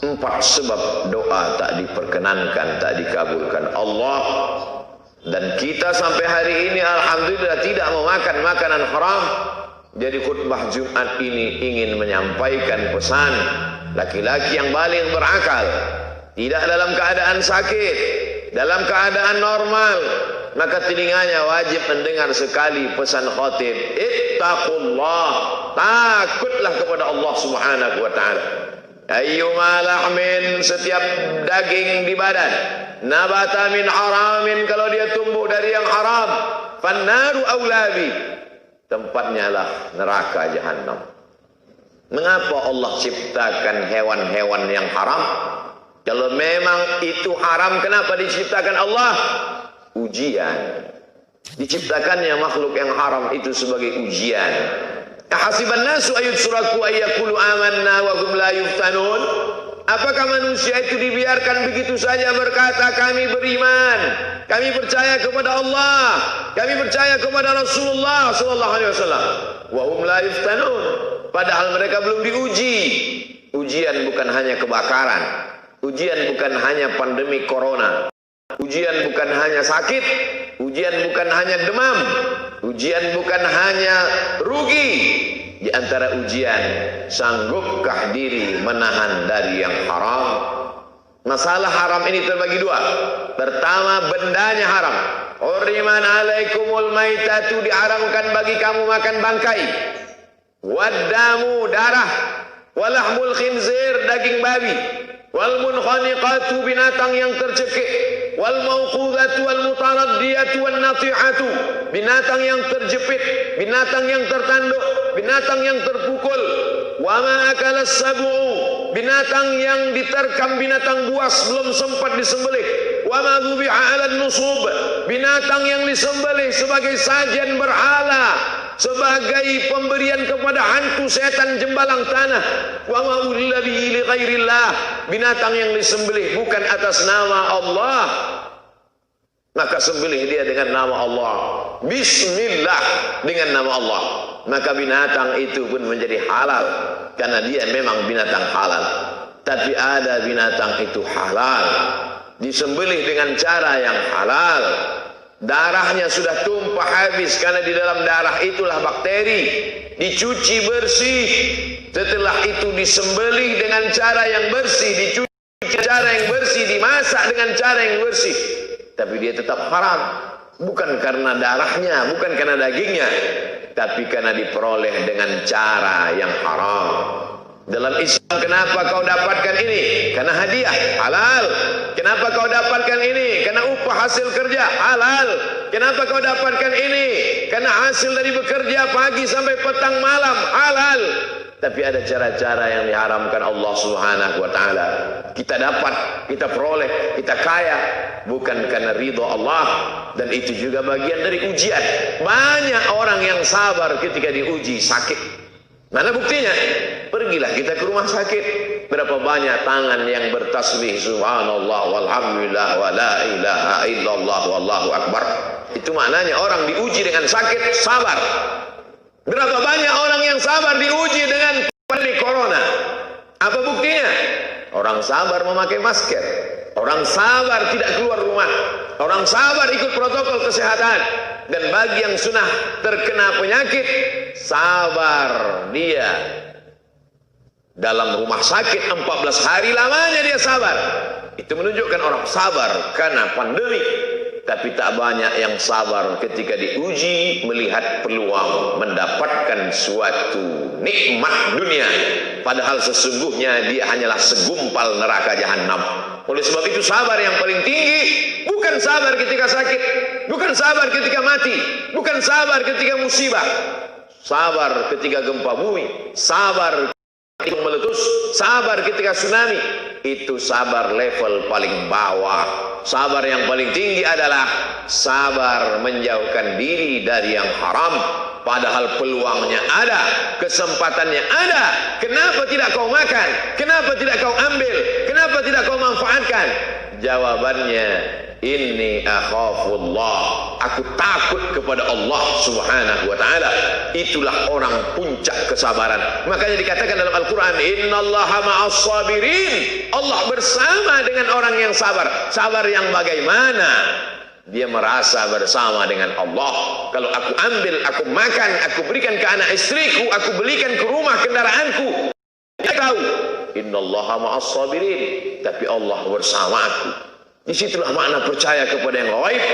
4 sebab doa tak diperkenankan, tak dikabulkan Allah. Dan kita sampai hari ini alhamdulillah tidak memakan makanan haram. Jadi khutbah Jumat ini ingin menyampaikan pesan laki-laki yang baligh berakal, tidak dalam keadaan sakit, dalam keadaan normal, maka telinganya wajib mendengar sekali pesan khatib. Ittaqullah, takutlah kepada Allah Subhanahu wa taala. Ayyuma lahmin, setiap daging di badan, nabata min haramin, kalau dia tumbuh dari yang haram, fannaru aulabi, tempatnya lah neraka jahanam. Mengapa Allah ciptakan hewan-hewan yang haram? Kalau memang itu haram, kenapa diciptakan Allah? Ujian. Diciptakannya makhluk yang haram itu sebagai ujian. Ahasiban nasu ayutsraku ayyaqulu amanna wa hum la yuftanun. Apakah manusia itu dibiarkan begitu saja berkata kami beriman, kami percaya kepada Allah, kami percaya kepada Rasulullah sallallahu alaihi wasallam, wa hum la yuftanun, padahal mereka belum diuji. Ujian bukan hanya kebakaran, ujian bukan hanya pandemi corona, ujian bukan hanya sakit, ujian bukan hanya demam, ujian bukan hanya rugi. Di antara ujian, sanggupkah diri menahan dari yang haram? Masalah haram ini terbagi dua. Pertama, bendanya haram. Hurriman alaikumul maitatu, diharamkan bagi kamu makan bangkai. Waddamu, darah. Walahmul khinzir, daging babi. Wal munkhaniqatu, binatang yang tercekik. Wal mauqudatu wal mutaraddiyatu wan natihatu, binatang yang terjepit, binatang yang tertanduk, binatang yang terpukul. Wa ma akalas sab'u, binatang yang diterkam, binatang buas belum sempat disembelih. Wa ma dhubiha 'alan nusub, binatang yang disembelih sebagai sajian berhala, sebagai pemberian kepada hantu setan jembalang tanah. Wa ma uhilla bihi li ghairillah, binatang yang disembelih bukan atas nama Allah, maka sembelih dia dengan nama Allah, bismillah, dengan nama Allah, maka binatang itu pun menjadi halal karena dia memang binatang halal. Tapi ada binatang itu halal disembelih dengan cara yang halal, darahnya sudah tumpah habis karena di dalam darah itulah bakteri, dicuci bersih, setelah itu disembelih dengan cara yang bersih, dicuci cara yang bersih, dimasak dengan cara yang bersih, tapi dia tetap haram. Bukan karena darahnya, bukan karena dagingnya, tapi karena diperoleh dengan cara yang haram. Dalam Islam, kenapa kau dapatkan ini? Karena hadiah, halal. Kenapa kau dapatkan ini? Karena upah hasil kerja, halal. Kenapa kau dapatkan ini? Karena hasil dari bekerja pagi sampai petang malam, halal. Tapi ada cara-cara yang diharamkan Allah Subhanahu wa taala. Kita dapat, kita peroleh, kita kaya bukan karena ridha Allah, dan itu juga bagian dari ujian. Banyak orang yang sabar ketika diuji sakit. Mana buktinya? Pergilah kita ke rumah sakit. Berapa banyak tangan yang bertasbih subhanallah walhamdulillah wa la ilaha illallah wallahu akbar. Itu maknanya orang diuji dengan sakit, sabar. Berapa banyak orang yang sabar diuji dengan pandemi corona. Apa buktinya? Orang sabar memakai masker, orang sabar tidak keluar rumah, orang sabar ikut protokol kesehatan. Dan bagi yang sudah terkena penyakit, sabar dia dalam rumah sakit 14 hari lamanya dia sabar. Itu menunjukkan orang sabar karena pandemi. Tapi tak banyak yang sabar ketika diuji melihat peluang mendapatkan suatu nikmat dunia, padahal sesungguhnya dia hanyalah segumpal neraka jahanam. Oleh sebab itu sabar yang paling tinggi bukan sabar ketika sakit, bukan sabar ketika mati, bukan sabar ketika musibah. Sabar ketika gempa bumi, sabar ketika meletus, sabar ketika tsunami. Itu sabar level paling bawah. Sabar yang paling tinggi adalah sabar menjauhkan diri dari yang haram, padahal peluangnya ada, kesempatannya ada. Kenapa tidak kau makan? Kenapa tidak kau ambil? Kenapa tidak kau manfaatkan? Jawabannya, inni akhafullah, aku takut kepada Allah Subhanahu wa taala. itulah orang puncak kesabaran. Makanya dikatakan dalam Al-Quran, innallaha ma'as sabirin. Allah bersama dengan orang yang sabar. Sabar yang bagaimana? Dia merasa bersama dengan Allah. Kalau aku ambil, aku makan, aku berikan ke anak istriku, aku belikan ke rumah kendaraanku, dia tahu innallaha ma'as sabirin, tapi Allah bersama aku. Disitulah makna percaya kepada yang gaib.